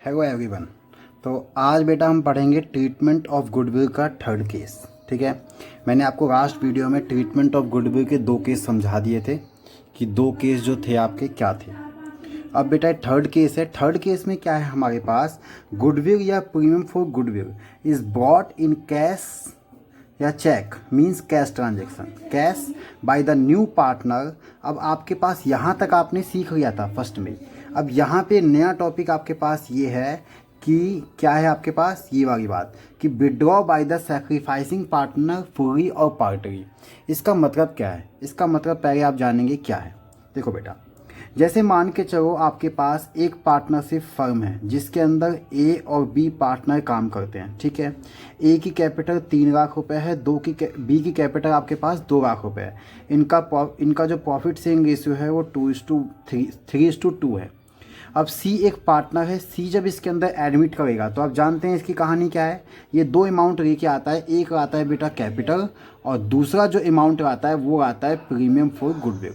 Hello everyone. तो आज बेटा हम पढ़ेंगे ट्रीटमेंट ऑफ गुडविल का थर्ड केस। ठीक है, मैंने आपको लास्ट वीडियो में ट्रीटमेंट ऑफ गुडविल के 2 केस समझा दिए थे कि 2 केस जो थे आपके क्या थे। अब बेटा थर्ड केस है। थर्ड केस में क्या है हमारे पास, गुडविल या premium for goodwill is bought in cash या cheque, means cash transaction, cash by the new partner. अब आपके पास यहाँ तक आपने सीख लिया था फर्स्ट में। अब यहाँ पे नया टॉपिक आपके पास ये है कि क्या है आपके पास ये वाली बात कि withdraw by the sacrificing partner fully और पार्टली। इसका मतलब क्या है, इसका मतलब पहले आप जानेंगे क्या है। देखो बेटा, जैसे मान के चलो आपके पास एक पार्टनरशिप फर्म है जिसके अंदर ए और बी पार्टनर काम करते हैं। ठीक है, ए की कैपिटल 3 लाख रुपए है, बी की कैपिटल आपके पास 2 लाख रुपए है। इनका जो प्रॉफिट शेयरिंग रेशियो है वो 3:2 है। अब सी एक पार्टनर है। सी जब इसके अंदर एडमिट करेगा तो आप जानते हैं इसकी कहानी क्या है। ये 2 अमाउंट लेके आता है, एक आता है बेटा कैपिटल और दूसरा जो अमाउंट आता है वो आता है प्रीमियम फॉर गुडविल।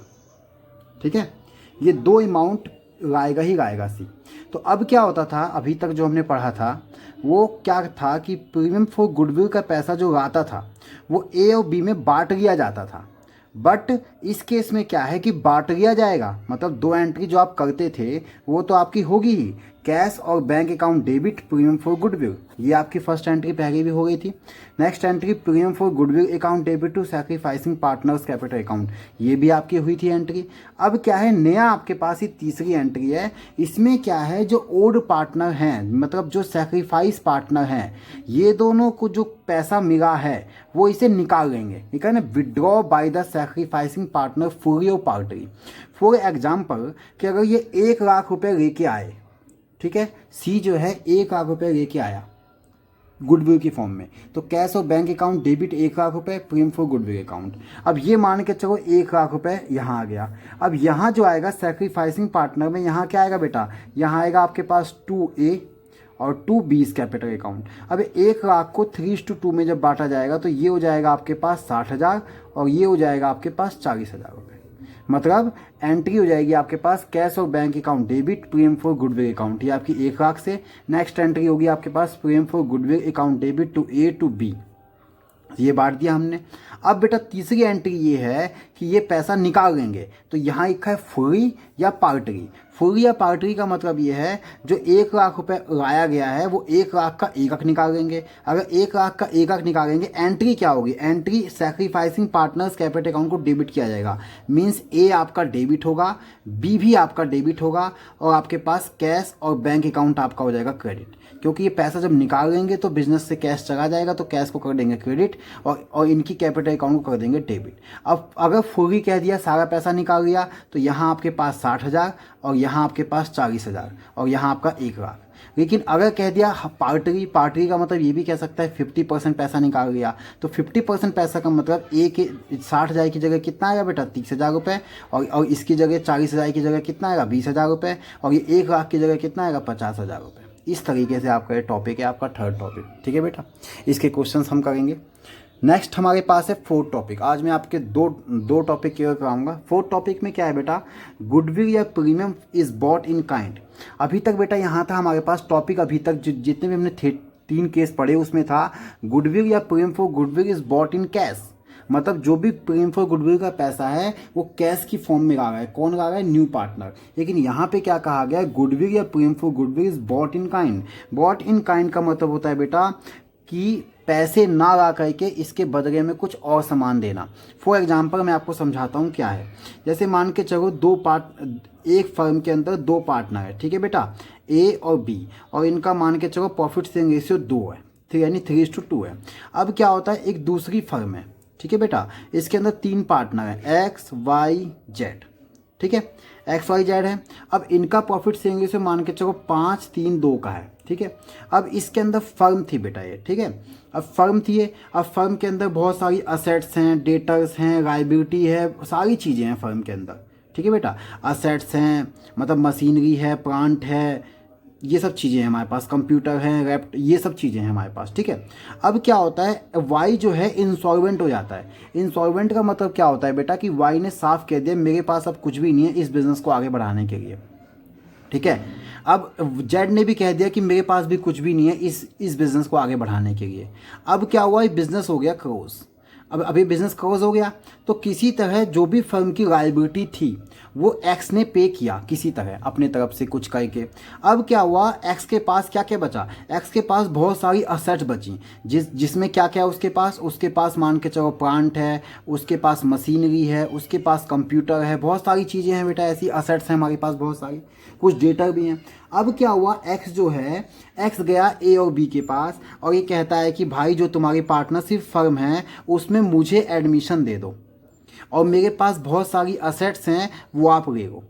ठीक है, ये 2 अमाउंट लाएगा ही लाएगा सी। तो अब क्या होता था, अभी तक जो हमने पढ़ा था वो क्या था कि प्रीमियम फॉर गुडविल का पैसा जो आता था वो ए और बी में बांट लिया जाता था। बट इस केस में क्या है कि बांट लिया जाएगा, मतलब 2 एंट्री जो आप करते थे वो तो आपकी होगी ही, कैश और bank account debit premium for goodwill, ये आपकी फर्स्ट एंट्री पहले भी हो गई थी। Next entry premium for goodwill account debit to sacrificing partners capital account, ये भी आपकी हुई थी एंट्री। अब क्या है, नया आपके पास ही तीसरी एंट्री है। इसमें क्या है, जो ओल्ड पार्टनर हैं, मतलब जो सैक्रिफाइस पार्टनर हैं, ये दोनों को जो पैसा मिला है वो इसे निकाल लेंगे। ठीक है ना, withdraw by the sacrificing partner fully और पार्टली। फॉर एग्जाम्पल कि अगर ये 1 लाख रुपए लेके आए, ठीक है, सी जो है 1 लाख रुपए लेके आया गुडविल की फॉर्म में, तो कैश और बैंक अकाउंट डेबिट 1 लाख रुपए प्रीमियम फॉर गुडविल अकाउंट। अब ये मान के चलो 1 लाख रुपए यहाँ आ गया। अब यहाँ जो आएगा सैक्रिफाइसिंग पार्टनर में, यहाँ क्या आएगा बेटा, यहाँ आएगा आपके पास 2A और 2B कैपिटल अकाउंट। अब 1 लाख को 3:2 में जब बांटा जाएगा तो ये हो जाएगा आपके पास 60,000 और ये हो जाएगा आपके पास 40,000 रुपये। मतलब एंट्री हो जाएगी आपके पास कैश और bank account debit premium for goodwill account, ये आपकी 1 लाख से। नेक्स्ट एंट्री होगी आपके पास premium for goodwill account debit to A to B, ये बांट दिया हमने। अब बेटा तीसरी एंट्री ये है कि ये पैसा निकाल लेंगे, तो यहाँ लिखा है फुली या पार्टली। फुली या पार्टली का मतलब ये है जो 1 लाख रुपए लाया गया है वो 1 लाख का 1 लाख निकालेंगे। अगर 1 लाख का 1 लाख निकालेंगे, एंट्री क्या होगी, entry sacrificing partners capital account को डेबिट किया जाएगा। मीन्स ए आपका डेबिट होगा, बी भी आपका डेबिट होगा और आपके पास कैश और बैंक अकाउंट आपका हो जाएगा क्रेडिट। क्योंकि ये पैसा जब निकाल लेंगे तो बिजनेस से कैश चला जाएगा, तो कैश को कर देंगे क्रेडिट और इनकी कैपिटल अकाउंट को कर देंगे डेबिट। अब अगर फुली कह दिया, सारा पैसा निकाल लिया, तो यहाँ आपके पास 60,000 और यहाँ आपके पास 40,000 और यहाँ आपका 1 लाख। लेकिन अगर कह दिया पार्टली, पार्टली का मतलब ये भी कह सकता है 50% पैसा निकाल लिया, तो 50% पैसा का मतलब ए के 60,000 की जगह कितना आएगा बेटा, 30,000 रुपये, और इसकी जगह 40,000 की जगह कितना आएगा, 20,000 रुपये, और ये 1 लाख की जगह कितना आएगा, 50,000 रुपये। इस तरीके से आपका ये टॉपिक है, आपका थर्ड टॉपिक। ठीक है बेटा, इसके क्वेश्चंस हम करेंगे। नेक्स्ट हमारे पास है फोर्थ टॉपिक। आज मैं आपके दो टॉपिक क्लियर कराऊंगा। फोर्थ टॉपिक में क्या है बेटा, गुडविल या premium is bought in kind. अभी तक बेटा यहाँ था हमारे पास टॉपिक, अभी तक जितने भी हमने 3 केस पढ़े उसमें था गुडविल या premium for goodwill is bought in cash. मतलब जो भी प्रीमियम फॉर गुडविल का पैसा है वो कैश की फॉर्म में ला रहा है। कौन ला रहा है, न्यू पार्टनर। लेकिन यहाँ पे क्या कहा गया, गुडविल या premium for goodwill is bought in kind. Bought in kind का मतलब होता है बेटा कि पैसे ना ला करके इसके बदले में कुछ और सामान देना। फॉर एग्जाम्पल मैं आपको समझाता हूँ क्या है। जैसे मान के चलो एक फर्म के अंदर 2 पार्टनर है, ठीक है बेटा, ए और बी, और इनका मान के चलो प्रॉफिट शेयरिंग रेशियो 2 है, ठीक है, यानी 3:2 है। अब क्या होता है, एक दूसरी फर्म है, ठीक है बेटा, इसके अंदर 3 पार्टनर है, एक्स वाई जेड, ठीक है, एक्स वाई जेड है। अब इनका प्रॉफिट शेयरिंग रेशियो मान के चलो 5:3:2 का है, ठीक है। अब इसके अंदर फर्म थी बेटा ये, ठीक है, अब फर्म थी ये। अब फर्म के अंदर बहुत सारी असेट्स हैं, डेटर्स हैं, लायबिलिटी है, सारी चीज़ें हैं फर्म के अंदर, ठीक है बेटा। असेट्स हैं मतलब मशीनरी है, प्लांट है, ये सब चीज़ें हैं हमारे पास, कंप्यूटर हैं, लैपटॉप, ये सब चीज़ें हैं हमारे पास, ठीक है। अब क्या होता है, वाई जो है इंसॉल्वेंट हो जाता है। इंसॉल्वेंट का मतलब क्या होता है बेटा कि वाई ने साफ कह दिया मेरे पास अब कुछ भी नहीं है इस बिज़नेस को आगे बढ़ाने के लिए, ठीक है। अब जेड ने भी कह दिया कि मेरे पास भी कुछ भी नहीं है इस बिज़नेस को आगे बढ़ाने के लिए। अब क्या हुआ, ये बिज़नेस हो गया क्लोज। अब अभी बिज़नेस क्लोज हो गया तो किसी तरह जो भी फर्म की लायबिलिटी थी वो एक्स ने पे किया किसी तरह अपने तरफ से कुछ करके। अब क्या हुआ, एक्स के पास क्या क्या बचा, एक्स के पास बहुत सारी असेट्स बची जिसमें क्या क्या उसके पास मान के चलो प्लांट है, उसके पास मशीनरी है, उसके पास कंप्यूटर है, बहुत सारी चीज़ें हैं बेटा, ऐसी असेट्स हैं हमारे पास बहुत सारी, कुछ डेटा भी हैं। अब क्या हुआ, एक्स जो है, एक्स गया ए और बी के पास और ये कहता है कि भाई जो तुम्हारी पार्टनरशिप फर्म है उसमें मुझे एडमिशन दे दो और मेरे पास बहुत सारी असेट्स हैं वो आप ले लो,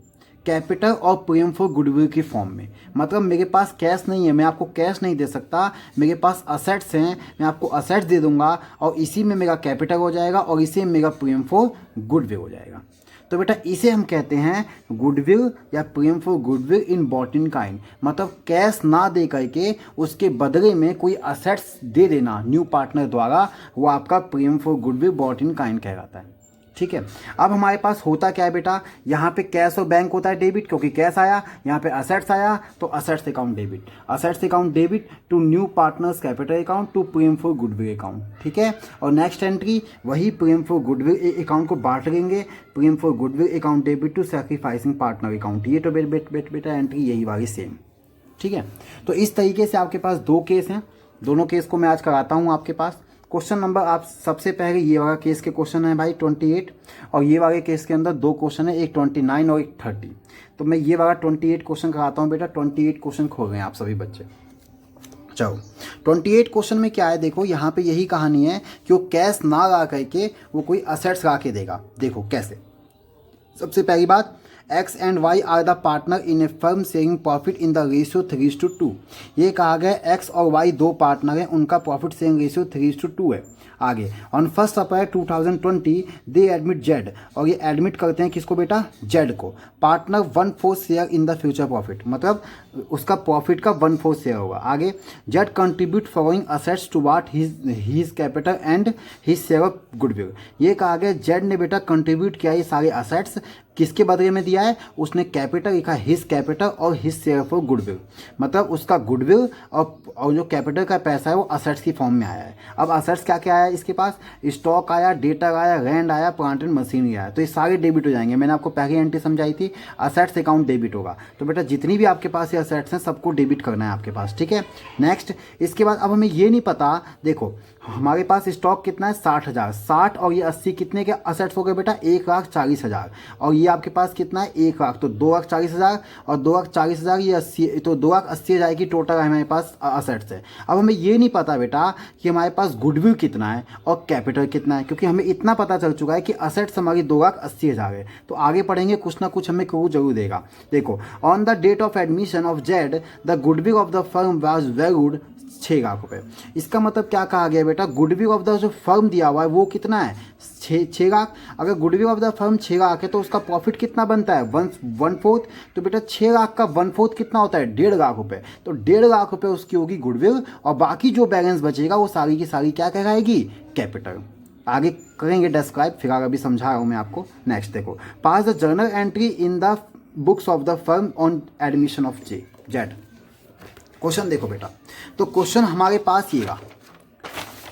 कैपिटल और प्रीमियम फॉर गुडविल की फॉर्म में। मतलब मेरे पास कैश नहीं है, मैं आपको कैश नहीं दे सकता, मेरे पास असेट्स हैं, मैं आपको असेट्स दे दूंगा और इसी में मेरा कैपिटल हो जाएगा और इसी में मेरा प्रीमियम फॉर गुडविल हो जाएगा। तो बेटा इसे हम कहते हैं गुडविल या premium for goodwill in bought in kind. मतलब कैश ना दे करके उसके बदले में कोई असेट्स दे देना न्यू पार्टनर द्वारा, वो आपका premium for goodwill bought in kind कहलाता है। ठीक है, अब हमारे पास होता क्या है बेटा, यहाँ पे कैश और बैंक होता है डेबिट, क्योंकि कैश आया, यहाँ पे असेट्स आया तो assets account debit, assets account debit to new partners capital account to premium for goodwill account. ठीक है, और नेक्स्ट एंट्री वही प्रीमियम फॉर गुडविल अकाउंट को बांट लेंगे, premium for goodwill account debit to sacrificing partner account. ये तो बेटा एंट्री यही वाली सेम। ठीक है, तो इस तरीके से आपके पास दो केस हैं, दोनों केस को मैं आज कराता हूँ आपके पास। क्वेश्चन नंबर आप सबसे पहले ये वाला केस के क्वेश्चन है भाई 28 और ये वाले केस के अंदर दो क्वेश्चन है, एक 29 और एक 30। तो मैं ये वाला 28 क्वेश्चन कराता हूँ बेटा। 28 क्वेश्चन खोल रहे हैं आप सभी बच्चे। चलो 28 क्वेश्चन में क्या है, देखो यहाँ पे यही कहानी है कि वो कैश ना ला करके वो कोई असेट्स ला के देगा। देखो कैसे, सबसे पहली बात, X and Y are the partner in a firm sharing profit in the ratio 3:2। ये कहा गया एक्स और वाई दो पार्टनर हैं, उनका प्रॉफिट शेयरिंग रेशियो 3:2 है। आगे on 1 April 2020 they admit Z, और ये एडमिट करते हैं किसको बेटा, जेड को, partner 1/4 share in the future profit, मतलब उसका प्रॉफिट का 1/4 शेयर होगा। आगे जेड कंट्रीब्यूट फॉलोइंग असेट्स टू वाट his capital and his share of goodwill. ये कहा गया जेड ने बेटा कंट्रीब्यूट किया ये सारे असेट्स, किसके बदले में दिया है, उसने कैपिटल लिखा, हिज कैपिटल और हिज शेयर फॉर गुडविल, मतलब उसका गुडविल और जो कैपिटल का पैसा है वो असेट्स की फॉर्म में आया है। अब असेट्स क्या क्या आया इसके पास, स्टॉक आया, डेटा आया, लैंड आया, प्लांट एंड मशीनरी आया, तो ये सारे डेबिट हो जाएंगे। मैंने आपको पहली एंट्री समझाई थी, असेट्स अकाउंट डेबिट होगा। तो बेटा जितनी भी आपके पास ये असेट्स हैं सबको डेबिट करना है आपके पास। ठीक है, नेक्स्ट इसके बाद अब हमें ये नहीं पता, देखो हमारे पास स्टॉक कितना है 60,000, 60 और ये 80 कितने के असेट्स हो गए बेटा, 1,40,000, और ये आपके पास कितना है 1 लाख, तो 2,40,000 और 2,40,000 ये 80, तो 2,80,000 की टोटल हमारे पास असेट्स है। अब हमें ये नहीं पता बेटा कि हमारे पास गुडविल कितना है और कैपिटल कितना है, क्योंकि हमें इतना पता चल चुका है कि असेट्स हमारी 2,80,000 है। तो आगे पढ़ेंगे कुछ ना कुछ हमें क्लू जरूर देगा। देखो on the date of admission of Z the goodwill of the firm was valued 6 lakh रुपए। इसका मतलब क्या कहा गया बेटा, गुडविल ऑफ द जो फर्म दिया हुआ है वो कितना है, 6 लाख। अगर goodwill of the firm 6 lakh है तो उसका प्रॉफिट कितना बनता है, 1/4। तो बेटा 6 लाख का 1/4 कितना होता है, 1.5 लाख रुपए। तो 1.5 लाख रुपए उसकी होगी गुडविल, और बाकी जो बैलेंस बचेगा वो सारी की सारी क्या कहलाएगी, कैपिटल। आगे करेंगे डिस्क्राइब, फिलहाल अभी समझा रहा हूँ मैं आपको। नेक्स्ट देखो, pass the journal entry in the books of the firm on admission of Z. Question देखो बेटा, तो क्वेश्चन हमारे पास ये रहा,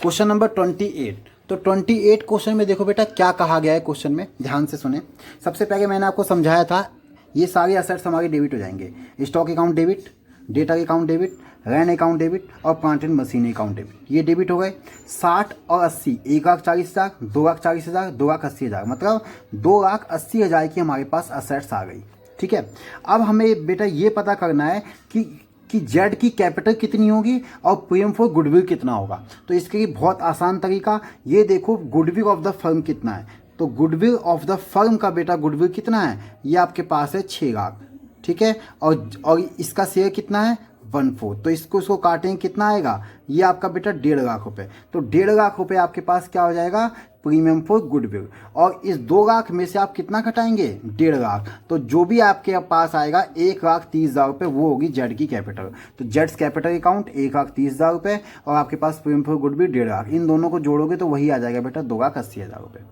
क्वेश्चन नंबर 28। तो 28 क्वेश्चन में देखो बेटा क्या कहा गया है, क्वेश्चन में ध्यान से सुने। सबसे पहले मैंने आपको समझाया था ये सारे असेट्स हमारे डेबिट हो जाएंगे, stock account debit, data account debit, land account debit और plant and machinery account debit, ये डेबिट हो गए। 60 और 80, 1,40,000, 2,40,000, 2,80,000, मतलब 2,80,000 की हमारे पास असेट्स आ गई। ठीक है, अब हमें बेटा ये पता करना है कि जेड की कैपिटल कितनी होगी और प्रीमियम फॉर गुडविल कितना होगा। तो इसके लिए बहुत आसान तरीका, ये देखो गुडविल ऑफ द फर्म कितना है, तो गुडविल ऑफ द फर्म का बेटा गुडविल कितना है, ये आपके पास है 6 लाख। ठीक है, और इसका शेयर कितना है 1/4, तो इसको काटेंगे कितना आएगा, ये आपका बेटा 1.5 लाख रुपए। तो 1.5 लाख रुपए आपके पास क्या हो जाएगा, प्रीमियम फॉर गुडविल, और इस 2 लाख में से आप कितना घटाएंगे, 1.5 लाख। तो जो भी आपके पास आएगा 1,30,000 रुपये, वो होगी जेड की कैपिटल। तो जेड्स कैपिटल अकाउंट 1,30,000 रुपये और आपके पास प्रीमियम फॉर गुडविल 1.5 लाख, इन दोनों को जोड़ोगे तो वही आ जाएगा बेटा 2,80,000 रुपये।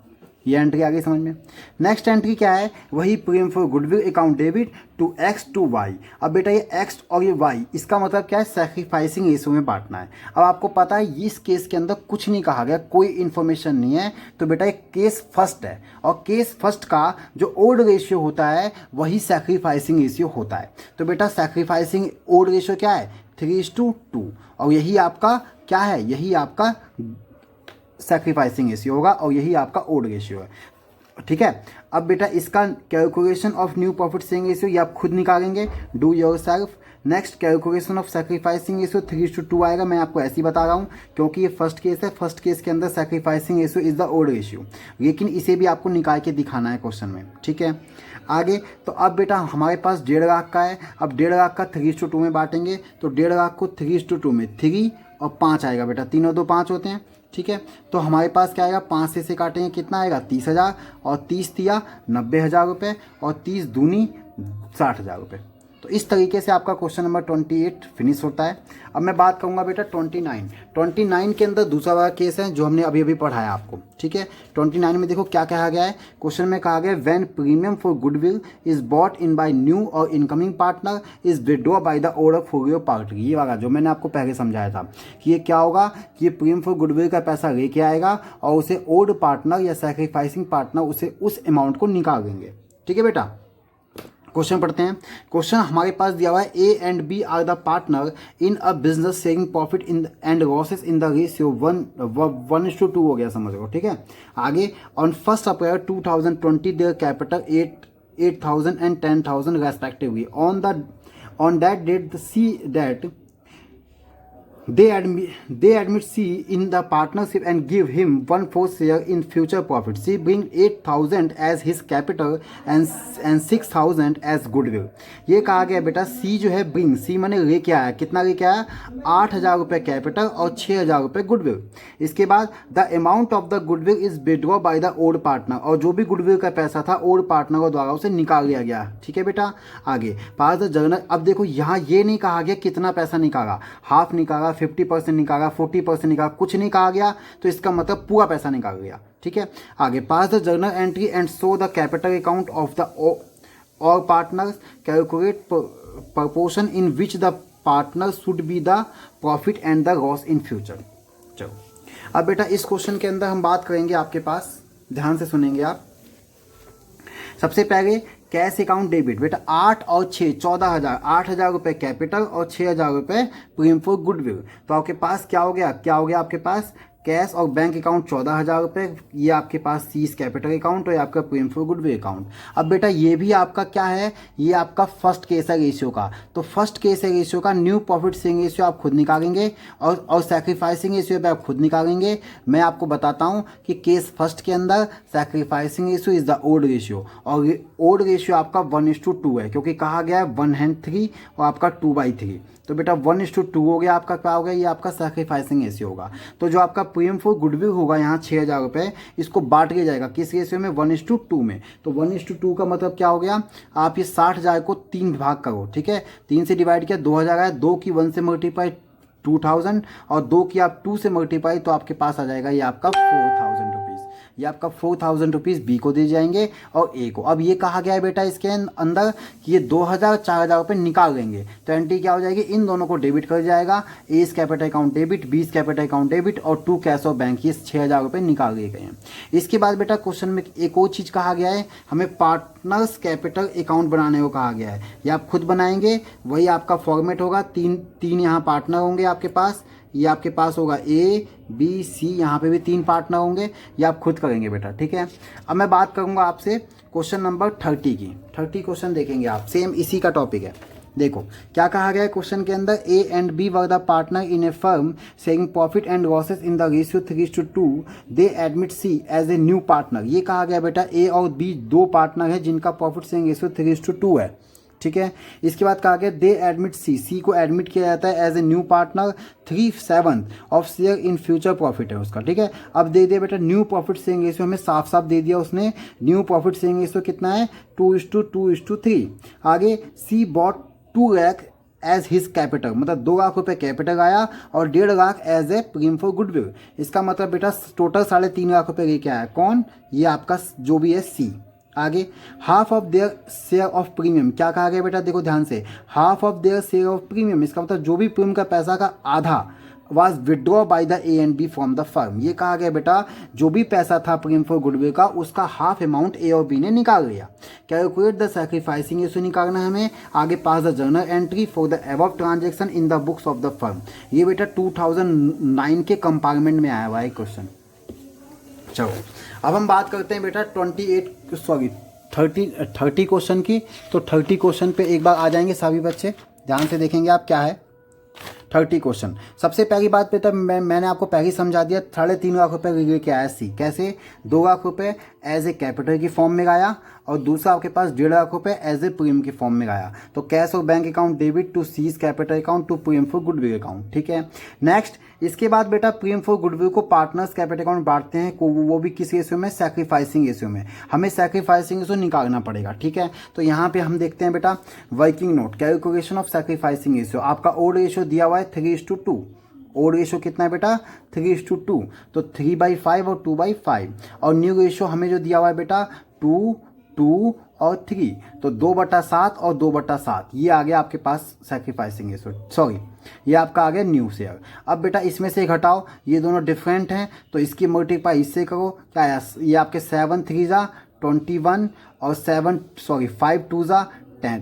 ये एंट्री आ गई समझ में। नेक्स्ट एंट्री क्या है, वही premium for goodwill account debit to X to Y. अब बेटा ये एक्स और ये वाई, इसका मतलब क्या है, सैक्रिफाइसिंग रेशियो में बांटना है। अब आपको पता है इस केस के अंदर कुछ नहीं कहा गया, कोई इन्फॉर्मेशन नहीं है, तो बेटा ये केस फर्स्ट है, और केस फर्स्ट का जो ओड रेशियो होता है वही सैक्रिफाइसिंग रेशियो होता है। तो बेटा सैक्रिफाइसिंग ओड रेशियो क्या है, 3:2, और यही आपका क्या है, यही आपका सैक्रिफाइसिंग रेशियो होगा, और यही आपका ओड रेशियो है, ठीक है। अब बेटा इसका calculation of new profit sharing ratio ये आप खुद निकालेंगे, do your self. Next calculation of sacrificing ratio 3:2 आएगा, मैं आपको ऐसे ही बता रहा हूँ क्योंकि ये फर्स्ट केस है, फर्स्ट केस के अंदर sacrificing ratio is the old ratio, लेकिन इसे भी आपको निकाल के दिखाना है क्वेश्चन में, ठीक है। आगे तो अब बेटा हमारे पास 1.5 लाख का है, अब 1.5 लाख का 3:2 में बांटेंगे, तो 1.5 लाख को 3:2 में 3 और 5 आएगा बेटा, 3 और 2 5 होते हैं, ठीक है। तो हमारे पास क्या आएगा, 5 से काटेंगे कितना आएगा, 30,000, और 30 तिया 90,000 रुपये, और 30 दूनी 60,000 रुपये। तो इस तरीके से आपका क्वेश्चन नंबर 28 फिनिश होता है। अब मैं बात करूंगा बेटा 29 के अंदर दूसरा वाला केस है जो हमने अभी अभी पढ़ाया आपको, ठीक है। 29 में देखो क्या कहा गया है, क्वेश्चन में कहा गया when premium for goodwill is bought in by new और incoming partner is withdraw by the older for partner. ये वाला जो मैंने आपको पहले समझाया था कि ये क्या होगा, कि ये प्रीमियम फॉर गुडविल का पैसा लेके आएगा और उसे ओल्ड पार्टनर या सैक्रिफाइसिंग पार्टनर उसे उस अमाउंट को निकाल देंगे, ठीक है बेटा। क्वेश्चन पढ़ते हैं। क्वेश्चन हमारे पास दिया हुआ है A and B are the partner in a business sharing profit in and losses in the ratio 1:2 हो गया, समझ लो, ठीक है। आगे on 1 April 2020 their capital 8,000 and 10,000 respectively. On that date, see that they admit C in the partnership and give him 1/4 share in future profit. C bring 8,000 as his capital and 6,000 as goodwill. ये कहा गया बेटा C जो है bring, C मैंने लेके आया, कितना लेके आया, 8,000 रुपये कैपिटल और 6,000 रुपये गुडविल। इसके बाद the amount of the goodwill is withdraw by the old partner, और जो भी गुडविल का पैसा था ओल्ड पार्टनर द्वारा उसे निकाल लिया गया, ठीक है बेटा। आगे पास द जर्नल, अब देखो यहाँ ये नहीं कहा गया कितना पैसा निकाला, हाफ निकाला, 50% निकाला, 40% निकाला, कुछ नहीं कहा गया, तो इसका मतलब पूरा पैसा निकाल गया, ठीक है। आगे pass the journal entry and show the capital account of the all partners, calculate proportion in which the partner should be the profit and the loss in future. चलो अब बेटा इस क्वेश्चन के अंदर हम बात करेंगे, आपके पास ध्यान से सुनेंगे आप। सबसे पहले कैश अकाउंट डेबिट, बेटा 8 और 6 14,000, 8,000 रुपये कैपिटल और 6,000 रुपये प्रीमियम फॉर गुडविल। तो आपके पास क्या हो गया आपके पास कैश और बैंक अकाउंट 14,000 रुपये, ये आपके पास सीज कैपिटल अकाउंट और ये आपका प्रीमियम फॉर गुडविल अकाउंट। अब बेटा ये भी आपका क्या है, ये आपका फर्स्ट केस है रेशियो का, तो फर्स्ट केस है रेशियो का न्यू प्रॉफिट शेयरिंग रेशियो आप खुद निकालेंगे और सैक्रिफाइसिंग रेशियो पे आप खुद निकालेंगे। मैं आपको बताता हूँ कि केस फर्स्ट के अंदर sacrificing ratio is the old ratio, और ओड रेशियो आपका 1:2 है, क्योंकि कहा गया है 1/3 और आपका 2/3, तो बेटा 1:2 हो गया आपका, क्या हो गया, ये आपका सैक्रिफाइसिंग रेशियो होगा। तो जो आपका प्रीमियम फॉर गुडविल होगा यहाँ 6,000 रुपये, इसको बांट के जाएगा किस रेशियो में, 1:2 में। तो 1:2 का मतलब क्या हो गया, आप ये 60,000 को 3 भाग करो, ठीक है, 3 से डिवाइड किया 2,000 आया, 2 की 1 से मल्टीप्लाई 2,000 और 2 की आप 2 से मल्टीप्लाई, तो आपके पास आ जाएगा ये आपका 4,000 रुपीज़। ये आपका 4,000 रुपीज़ बी को दे जाएंगे और ए को। अब ये कहा गया है बेटा इसके अंदर कि ये 2,000 4,000 रुपये निकाल लेंगे, तो एंट्री क्या हो जाएगी, इन दोनों को डेबिट कर जाएगा, ए इस कैपिटल अकाउंट डेबिट, बी इस कैपिटल अकाउंट डेबिट और 2 कैश ऑफ बैंक, ये 6,000 रुपये निकाल लिए गए हैं। इसके बाद बेटा क्वेश्चन में एक और चीज़ कहा गया है, हमें पार्टनर्स कैपिटल अकाउंट बनाने को कहा गया है। ये आप खुद बनाएंगे, वही आपका फॉर्मेट होगा, तीन यहाँ पार्टनर होंगे आपके पास, ये आपके पास होगा ए बी सी, यहाँ पे भी 3 पार्टनर होंगे, ये आप खुद करेंगे बेटा, ठीक है। अब मैं बात करूँगा आपसे क्वेश्चन नंबर 30 की। 30 क्वेश्चन देखेंगे आप, सेम इसी का टॉपिक है। देखो क्या कहा गया है क्वेश्चन के अंदर, A and B were the partner in a firm sharing profit and losses in the ratio 3:2, they admit C as a new partner. ये कहा गया बेटा ए और बी 2 पार्टनर है जिनका प्रॉफिट शेयरिंग रेशियो 3:2 है, ठीक है। इसके बाद कहा गया दे एडमिट सी को एडमिट किया जाता है as a new partner, 3/7 of share in future profit है उसका, ठीक है। अब दे दिया बेटा न्यू प्रॉफिट शेयरिंग रेशियो, हमें साफ साफ दे दिया उसने, न्यू प्रॉफिट शेयरिंग रेशियो कितना है, 2:2:3। आगे C bought 2 lakh as his capital, मतलब 2 लाख रुपये कैपिटल आया और 1.5 lakh as a premium for goodwill. इसका मतलब बेटा टोटल 3.5 लाख रुपये लेके आया कौन, ये आपका जो भी है सी। आगे half of their share of premium, क्या कहा गया बेटा, देखो ध्यान से, half of their share of premium, इसका मतलब जो भी प्रीमियम का पैसा का आधा was withdraw by the A and B from the firm. ये कहा गया बेटा जो भी पैसा था प्रीमियम फॉर गुडविल का उसका हाफ अमाउंट ए और बी ने निकाल लिया। कैलकुलेट द सैक्रिफाइसिंग रेशियो निकालना है हमें। आगे pass the journal entry for the above transaction in the books of the firm. ये बेटा 2009 के कंपार्टमेंट में आया हुआ है क्वेश्चन। चलो अब हम बात करते हैं बेटा 30 क्वेश्चन की। तो 30 क्वेश्चन पे एक बार आ जाएंगे सभी बच्चे, ध्यान से देखेंगे आप क्या है 30 क्वेश्चन। सबसे पहली बात पे तब मैंने आपको पहले समझा दिया, 3.5 लाख रुपये लेके आया सी। कैसे, 2 लाख रुपये एज ए कैपिटल की फॉर्म में लाया और दूसरा आपके पास 1.5 लाख रुपये एज ए प्रीमियम की फॉर्म में लाया। तो कैश और bank account debit to C's capital account to premium for goodwill account. ठीक है, नेक्स्ट इसके बाद बेटा प्रीमियम फॉर गुडविल को पार्टनर्स कैपिटल अकाउंट बांटते हैं, वो भी किस रेशियो में, सैक्रिफाइसिंग रेशियो में। हमें सैक्रिफाइसिंग रेशियो निकालना पड़ेगा। ठीक है, तो यहाँ पे हम देखते हैं बेटा working note, calculation of sacrificing ratio. आपका ओड रेशियो दिया हुआ है 3:2। ओड रेशियो कितना है बेटा 3:2, तो 3/5 और 2/5। और न्यू रेशियो हमें जो दिया हुआ है बेटा 2, 2 और 3, तो 2/7 और 2/7। ये आ गया आपके पास सैक्रिफाइसिंग रेशियो, सॉरी ये आपका आ गया न्यू शेयर। अब बेटा इसमें से घटाओ, ये दोनों डिफरेंट हैं तो इसकी मल्टीप्लाई इससे करो, क्या है ये आपके 7 3 जा 21 और 5 2 जा 10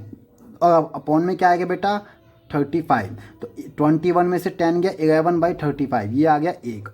और अपॉन में क्या आएगा बेटा 35। तो 21 में से 10 गया 11/35, ये आ गया 1।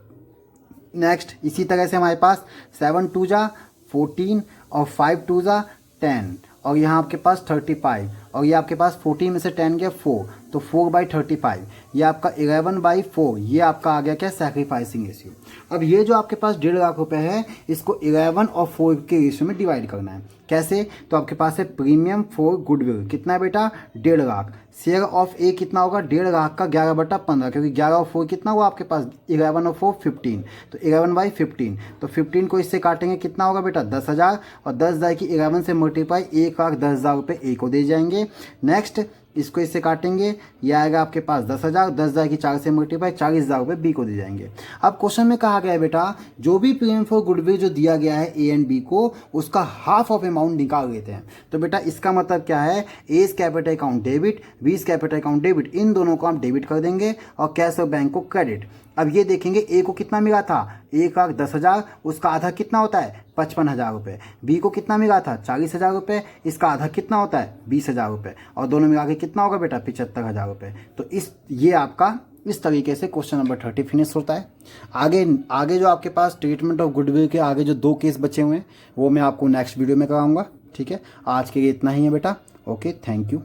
नेक्स्ट इसी तरह से हमारे पास 7 2 जा 14 और 5 2 जा 10 और यहाँ आपके पास 35 और ये आपके पास 14 में से 10 गया 4, तो 4/35, ये आपका 11/4, ये आपका आ गया क्या सैक्रिफाइसिंग रेशियो। अब ये जो आपके पास 1.5 लाख रुपए है इसको 11 और 4 के रेशियो में डिवाइड करना है। कैसे, तो आपके पास है प्रीमियम फॉर गुडविल कितना है बेटा 1.5 लाख, शेयर ऑफ ए कितना होगा 1.5 लाख का 11/15, क्योंकि 11 और 4 कितना हुआ आपके पास 11 और 4 15, तो 11/15। तो 15 को इससे काटेंगे कितना होगा बेटा 10,000 और 10,000 की 11 से मल्टीप्लाई 1,10,000 रुपये ए को दे जाएंगे। नेक्स्ट इसको इससे काटेंगे, ये आएगा आपके पास 10,000, 10,000 की 4 से मल्टीप्लाई 40,000 रुपये बी को दे जाएंगे। अब क्वेश्चन में कहा गया है बेटा जो भी प्रीमियम फॉर गुडविल जो दिया गया है ए एंड बी को उसका हाफ ऑफ अमाउंट निकाल लेते हैं। तो बेटा इसका मतलब क्या है, as capital account debit, B's capital account debit, इन दोनों को हम डेबिट कर देंगे और कैश और बैंक को क्रेडिट। अब ये देखेंगे ए को कितना मिला था 1,10,000, उसका आधा कितना होता है 55,000 रुपये। बी को कितना मिला था 40,000 रुपये, इसका आधा कितना होता है 20,000 रुपये, और दोनों मिला के कितना होगा बेटा 75,000 रुपये। तो ये आपका इस तरीके से क्वेश्चन नंबर 30 फिनिश होता है। आगे जो आपके पास ट्रीटमेंट ऑफ गुडविल के आगे जो 2 केस बचे हुए हैं वो मैं आपको नेक्स्ट वीडियो में कराऊंगा। ठीक है, आज के लिए इतना ही है बेटा। Okay, thank you.